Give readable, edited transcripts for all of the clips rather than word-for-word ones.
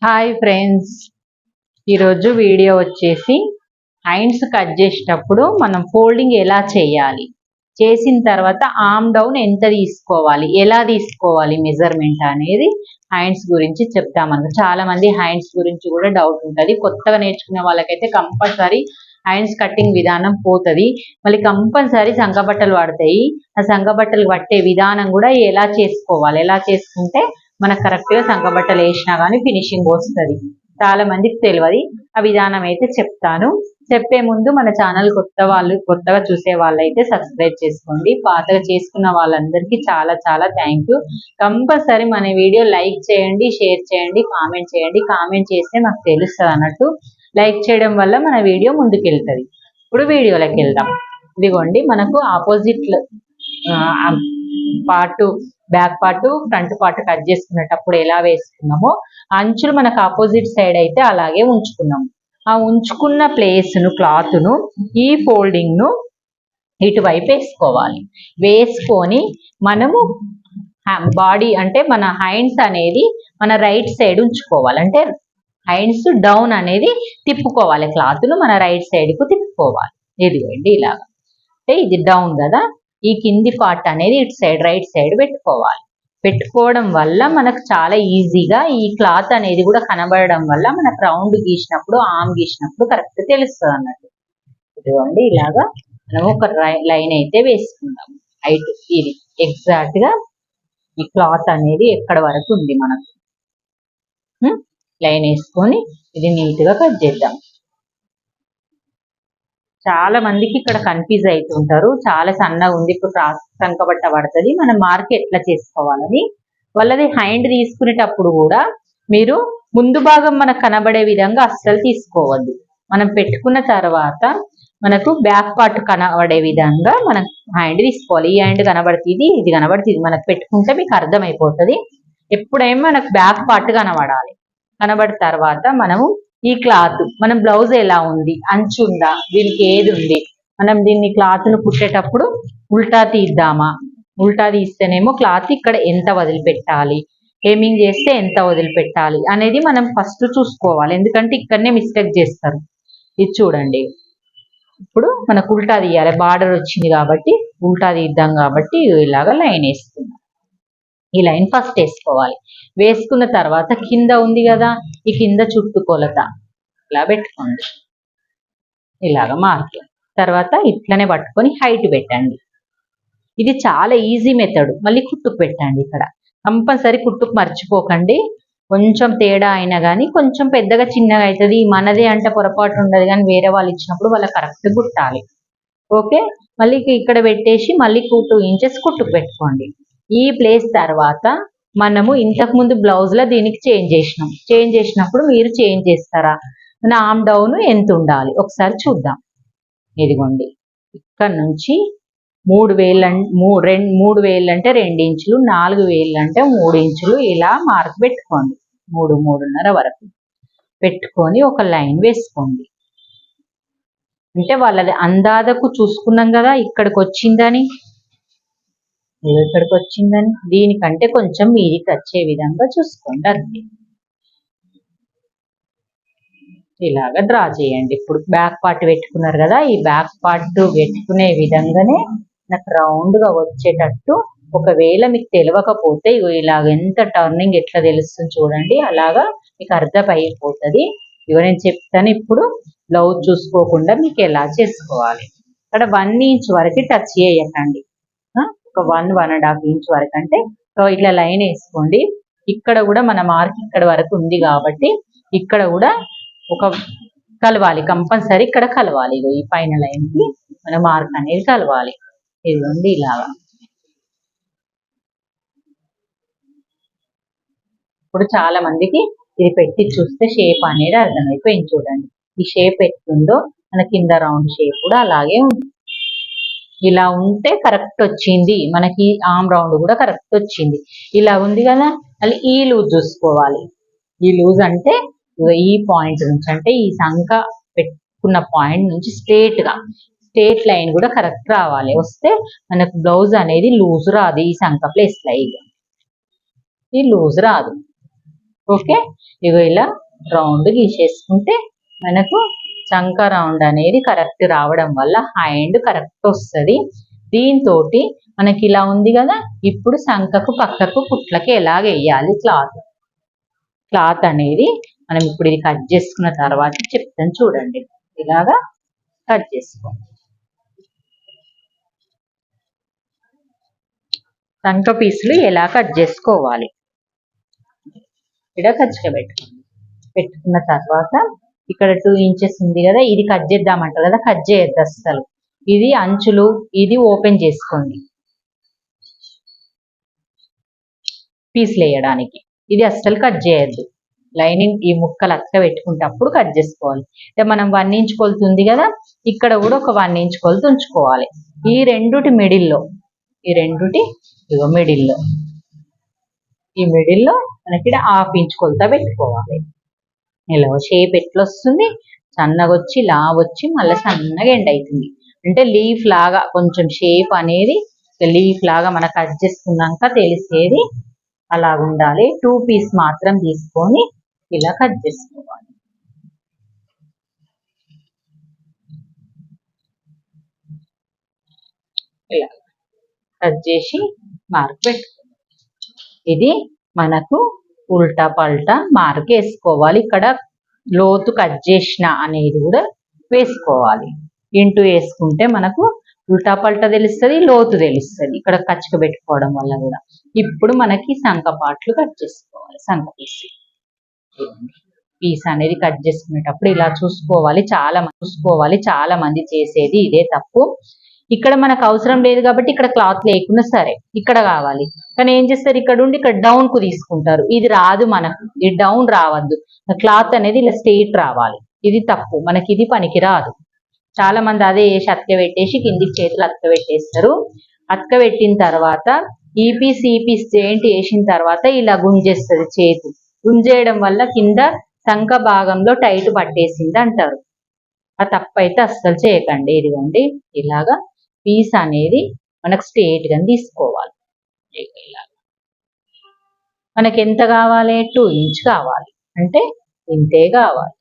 Hi friends, ఈరోజు video వచ్చేసి hands cut చేసేటప్పుడు మనం ఫోల్డింగ్ ఎలా చేయాలి, చేసిన తర్వాత ఆర్మ్ డౌన్ ఎంత తీసుకోవాలి, ఎలా తీసుకోవాలి మెజర్మెంట్ అనేది హ్యాండ్స్ గురించి చెప్తామన్న. చాలా మంది హ్యాండ్స్ గురించి కూడా డౌట్ ఉంటుంది. కొత్తగా నేర్చుకునే వాళ్ళకైతే కంపల్సరీ హ్యాండ్స్ కటింగ్ విధానం పోతుంది. మళ్ళీ కంపల్సరీ సంకబట్టలు పడతాయి. ఆ సంకబట్టలు పట్టే విధానం కూడా ఎలా చేసుకోవాలి, ఎలా చేసుకుంటే మనకు కరెక్ట్గా సంకబట్టలు వేసినా కానీ ఫినిషింగ్ వస్తుంది. చాలా మందికి తెలియదు. ఆ విధానం అయితే చెప్తాను. చెప్పే ముందు మన ఛానల్ కొత్తగా చూసే వాళ్ళైతే సబ్స్క్రైబ్ చేసుకోండి. పాతగా చేసుకున్న వాళ్ళందరికీ చాలా చాలా థ్యాంక్ యూ. కంపల్సరీ మన వీడియో లైక్ చేయండి, షేర్ చేయండి, కామెంట్ చేయండి. కామెంట్ చేస్తే మాకు తెలుస్తుంది అన్నట్టు. లైక్ చేయడం వల్ల మన వీడియో ముందుకెళ్తుంది. ఇప్పుడు వీడియోలోకి వెళ్దాం. ఇదిగోండి, మనకు opposite part, back part, front part cut చేసుకునేటప్పుడు ఎలా వేసుకున్నామో అంచులు మనకు ఆపోజిట్ సైడ్ అయితే అలాగే ఉంచుకున్నాము. ఆ ఉంచుకున్న ప్లేస్ను, క్లాత్ను, ఈ ఫోల్డింగ్ను ఇటువైపు వేసుకోవాలి. వేసుకొని మనము బాడీ అంటే మన హ్యాండ్స్ అనేది మన రైట్ సైడ్ ఉంచుకోవాలి. అంటే హ్యాండ్స్ డౌన్ అనేది తిప్పుకోవాలి. క్లాత్ను మన రైట్ సైడ్కు తిప్పుకోవాలి. ఇదిగోండి ఇలాగా. అంటే ఇది డౌన్ కదా, ఈ కింది పార్ట్ అనేది ఇటు సైడ్ రైట్ సైడ్ పెట్టుకోవాలి. పెట్టుకోవడం వల్ల మనకు చాలా ఈజీగా ఈ క్లాత్ అనేది కూడా కనబడడం వల్ల మనకు రౌండ్ గీసినప్పుడు, ఆమ్ గీసినప్పుడు కరెక్ట్ తెలుస్తుంది అన్నట్టు. ఇదిగోండి ఇలాగా మనం ఒక లైన్ అయితే వేసుకుందాం. హైట్ ఇది ఎగ్జాక్ట్ గా ఈ క్లాత్ అనేది ఎక్కడ వరకు ఉంది మనకు లైన్ వేసుకొని ఇది నీట్ గా కట్ చేద్దాం. చాలా మందికి ఇక్కడ కన్ఫ్యూజ్ అవుతుంటారు. చాలా సన్నగా ఉంది, ఇప్పుడు సంకబట్ట పడుతుంది, మనం మార్క్ ఎట్లా చేసుకోవాలని. వాళ్ళది హ్యాండ్ తీసుకునేటప్పుడు కూడా మీరు ముందు భాగం మనకు కనబడే విధంగా అస్సలు తీసుకోవద్దు. మనం పెట్టుకున్న తర్వాత మనకు బ్యాక్ పార్ట్ కనబడే విధంగా మనం హ్యాండ్ తీసుకోవాలి. ఈ హ్యాండ్ కనబడుతుంది, ఇది కనబడుతుంది, మనకు పెట్టుకుంటే మీకు అర్థమైపోతుంది. ఎప్పుడైనా మనకు బ్యాక్ పార్ట్ కనబడాలి. కనబడిన తర్వాత మనము ఈ క్లాత్, మనం బ్లౌజ్ ఎలా ఉంది, అంచు ఉందా, దీనికి ఏది ఉంది, మనం దీన్ని క్లాత్ను కుట్టేటప్పుడు ఉల్టా తీద్దామా, ఉల్టా తీస్తేనేమో క్లాత్ ఇక్కడ ఎంత వదిలిపెట్టాలి, హెమ్మింగ్ చేస్తే ఎంత వదిలిపెట్టాలి అనేది మనం ఫస్ట్ చూసుకోవాలి. ఎందుకంటే ఇక్కడనే మిస్టేక్ చేస్తారు. ఇది చూడండి, ఇప్పుడు మనకు ఉల్టా తీయాలి, బార్డర్ వచ్చింది కాబట్టి ఉల్టా తీద్దాం కాబట్టి ఇలాగా లైన్ వేసుకుందాం. ఈ లైన్ ఫస్ట్ వేసుకోవాలి. వేసుకున్న తర్వాత కింద ఉంది కదా, ఈ కింద చుట్టుకొలత ఇలా పెట్టుకోండి. ఇలాగ మార్క్ తర్వాత ఇట్లనే పట్టుకొని హైట్ పెట్టండి. ఇది చాలా ఈజీ మెథడ్. మళ్ళీ కుట్టుకు పెట్టండి. ఇక్కడ కంపల్సరీ కుట్టుకు మర్చిపోకండి. కొంచెం తేడా అయినా కానీ కొంచెం పెద్దగా చిన్నగా అవుతుంది. మనదే అంటే పొరపాటు ఉండదు, కానీ వేరే వాళ్ళు ఇచ్చినప్పుడు వాళ్ళ కరెక్ట్ కుట్టాలి. ఓకే, మళ్ళీ ఇక్కడ పెట్టేసి మళ్ళీ 2 ఇంచెస్ కుట్టుకు పెట్టుకోండి. ఈ ప్లేస్ తర్వాత మనము ఇంతకుముందు బ్లౌజ్లో దీనికి చేంజ్ చేసినాం. చేంజ్ చేసినప్పుడు మీరు చేంజ్ చేస్తారా, మన ఆర్మ్ డౌన్ ఎంత ఉండాలి ఒకసారి చూద్దాం. ఇదిగోండి, ఇక్కడ నుంచి 3 వేలు అంటే 2 ఇంచులు, 4 వేలు అంటే 3 ఇంచులు ఇలా మార్క్ పెట్టుకోండి. 3.5 వరకు పెట్టుకొని ఒక లైన్ వేసుకోండి. అంటే వాళ్ళది అందాదకు చూసుకున్నాం కదా, ఇక్కడికి వచ్చిందని, ఇక్కడికి వచ్చిందని, దీనికంటే కొంచెం మీదికి వచ్చే విధంగా చూసుకోండి. అంతే, ఇలాగా డ్రా చేయండి. ఇప్పుడు బ్యాక్ పార్ట్ పెట్టుకున్నారు కదా, ఈ బ్యాక్ పార్ట్ పెట్టుకునే విధంగానే నాకు రౌండ్ గా వచ్చేటట్టు, ఒకవేళ మీకు తెలియకపోతే ఇలాగ ఎంత టర్నింగ్ ఎట్లా తెలుస్తుంది చూడండి, అలాగా మీకు అర్థమైపోతుంది. ఇవి నేను చెప్తాను. ఇప్పుడు బ్లౌజ్ చూసుకోకుండా మీకు ఎలా చేసుకోవాలి. ఇక్కడ 1 ఇంచ్ వరకు టచ్ చేయకండి. ఒక 1.5 ఇంచ్ వరకు, అంటే ఇట్లా లైన్ వేసుకోండి. ఇక్కడ కూడా మన మార్క్ ఇక్కడ వరకు ఉంది కాబట్టి ఇక్కడ కూడా ఒక కలవాలి, కంపల్సరీ ఇక్కడ కలవాలి. ఈ పైన లైన్ కి మన మార్క్ అనేది కలవాలి. ఇదిగోండి ఇలాగా. ఇప్పుడు చాలా మందికి ఇది పెట్టి చూస్తే షేప్ అనేది అర్థమైపోయింది. చూడండి, ఈ షేప్ ఎట్లుందో మన కింద రౌండ్ షేప్ కూడా అలాగే ఉంది. ఇలా ఉంటే కరెక్ట్ వచ్చింది. మనకి ఆర్మ్ రౌండ్ కూడా కరెక్ట్ వచ్చింది. ఇలా ఉంది కదా, మళ్ళీ ఈ లూజ్ చూసుకోవాలి. ఈ లూజ్ అంటే ఈ పాయింట్ నుంచి, అంటే ఈ సంఖ పెట్టుకున్న పాయింట్ నుంచి స్ట్రేట్ లైన్ కూడా కరెక్ట్ రావాలి. వస్తే మనకు బ్లౌజ్ అనేది లూజ్ రాదు. ఈ సంఖ ప్లేస్ లో ఈ లూజ్ రాదు. ఓకే, ఇగో ఇలా రౌండ్ గీసేసుకుంటే మనకు చంక రౌండ్ అనేది కరెక్ట్ రావడం వల్ల హ్యాండ్ కరెక్ట్ వస్తుంది. దీంతో మనకి ఇలా ఉంది కదా, ఇప్పుడు సంకకు పక్కకు కుట్లకి ఎలాగ వేయాలి క్లాత్ అనేది మనం ఇప్పుడు ఇది కట్ చేసుకున్న తర్వాత చెప్తాను చూడండి. ఇలాగా కట్ చేసుకోండి. సంక పీసులు ఎలా కట్ చేసుకోవాలి, ఇక్కడ ఖర్చుగా పెట్టుకున్న తర్వాత ఇక్కడ 2 ఇంచెస్ ఉంది కదా, ఇది కట్ చేద్దామంటారు కదా, కట్ చేయొద్దు అస్సలు. ఇది అంచులు ఇది ఓపెన్ చేసుకోండి పీసులు వేయడానికి. ఇది అస్సలు కట్ చేయొద్దు. లైనింగ్ ఈ ముక్కలు అక్క పెట్టుకుంటప్పుడు కట్ చేసుకోవాలి. అంటే మనం 1 ఇంచ్ కొలత ఉంది కదా, ఇక్కడ కూడా ఒక 1 ఇంచ్ కొలత ఉంచుకోవాలి. ఈ రెండుటి మిడిల్లో ఇగో ఈ మిడిల్లో మనకి 1/2 ఇంచ్ కొలత పెట్టుకోవాలి. ఇలా షేప్ ఎట్లా వస్తుంది, సన్నగా వచ్చి లావొచ్చి మళ్ళీ సన్నగా ఎండ్ అవుతుంది. అంటే లీఫ్ లాగా కొంచెం షేప్ అనేది లీఫ్ లాగా మనం కట్ చేసుకున్నాక తెలిసేది అలా ఉండాలి. 2 పీస్ మాత్రం తీసుకొని ఇలా కట్ చేసుకోవాలి. ఇలా కట్ చేసి మార్క్ పెట్టుకోవాలి. ఇది మనకు ఉల్టా పల్టా మార్క్ వేసుకోవాలి. ఇక్కడ లోతు కట్ చేసిన అనేది కూడా వేసుకోవాలి. ఇంటూ వేసుకుంటే మనకు ఉల్టా పల్టా తెలుస్తుంది, లోతు తెలుస్తుంది ఇక్కడ కచ్చక పెట్టుకోవడం వల్ల కూడా. ఇప్పుడు మనకి సంక పాట్లు కట్ చేసుకోవాలి. సంక పీస్ అనేది కట్ చేసుకునేటప్పుడు ఇలా చూసుకోవాలి. చాలా మంది చేసేది ఇదే తప్పు. ఇక్కడ మనకు అవసరం లేదు కాబట్టి ఇక్కడ క్లాత్ లేకున్నా సరే ఇక్కడ కావాలి, కానీ ఏం చేస్తారు ఇక్కడ ఉండి ఇక్కడ డౌన్ కు తీసుకుంటారు. ఇది రాదు మనకు, ఇది డౌన్ రావద్దు, క్లాత్ అనేది ఇలా స్ట్రెయిట్ రావాలి. ఇది తప్పు, మనకి ఇది పనికి రాదు. చాలా మంది అదే వేసి అతక పెట్టేసి కిందికి చేతులు అతక పెట్టేస్తారు. అతక పెట్టిన తర్వాత ఈ పీస్ జాయింట్ వేసిన తర్వాత ఇలా గుంజేస్తుంది చేతు. గుంజేయడం వల్ల కింద సంక భాగంలో టైట్ పట్టేసింది అంటారు. ఆ తప్పు అయితే అస్సలు చేయకండి. ఇదిగోండి ఇలాగా పీస్ అనేది మనకు స్ట్రెయిట్ గా తీసుకోవాలి. మనకి ఎంత కావాలి, 2 ఇంచ్ కావాలి అంటే ఇంతే కావాలి,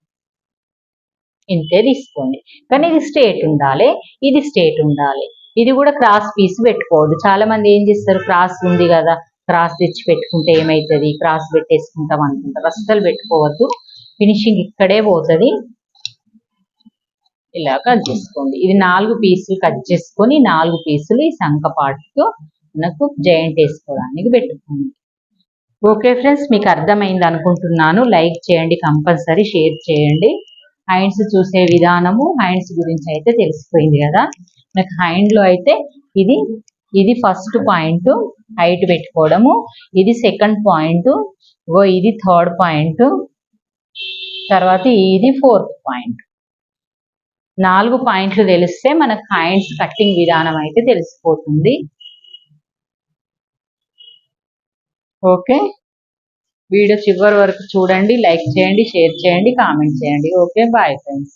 ఇంతే తీసుకోండి. కానీ ఇది స్ట్రెయిట్ ఉండాలి, ఇది స్ట్రెయిట్ ఉండాలి. ఇది కూడా క్రాస్ పీస్ పెట్టుకోవద్దు. చాలా మంది ఏం చేస్తారు, క్రాస్ ఉంది కదా క్రాస్ తెచ్చి పెట్టుకుంటే ఏమవుతుంది, క్రాస్ పెట్టేసుకుంటాం అనుకుంటారు. అస్సలు పెట్టుకోవద్దు, ఫినిషింగ్ ఇక్కడే పోతుంది. ఇలా కట్ చేసుకోండి. ఇది 4 పీసులు కట్ చేసుకొని 4 పీసులు ఈ సంక పాటుతో మనకు జాయింట్ వేసుకోవడానికి పెట్టుకోండి. ఓకే ఫ్రెండ్స్, మీకు అర్థమైంది అనుకుంటున్నాను. లైక్ చేయండి, కంపల్సరీ షేర్ చేయండి. హ్యాండ్స్ చూసే విధానము హ్యాండ్స్ గురించి అయితే తెలిసిపోయింది కదా. నాకు హ్యాండ్లో అయితే ఇది ఫస్ట్ పాయింట్ హైట్ పెట్టుకోవడము, ఇది సెకండ్ పాయింట్, ఇది థర్డ్ పాయింట్, తర్వాత ఇది 4th పాయింట్. 4 పాయింట్లు తెలిస్తే మనకు హ్యాండ్స్ కట్టింగ్ విధానం అయితే తెలిసిపోతుంది. ఓకే, వీడియో చివరి వరకు చూడండి, లైక్ చేయండి, షేర్ చేయండి, కామెంట్ చేయండి. Okay, bye friends.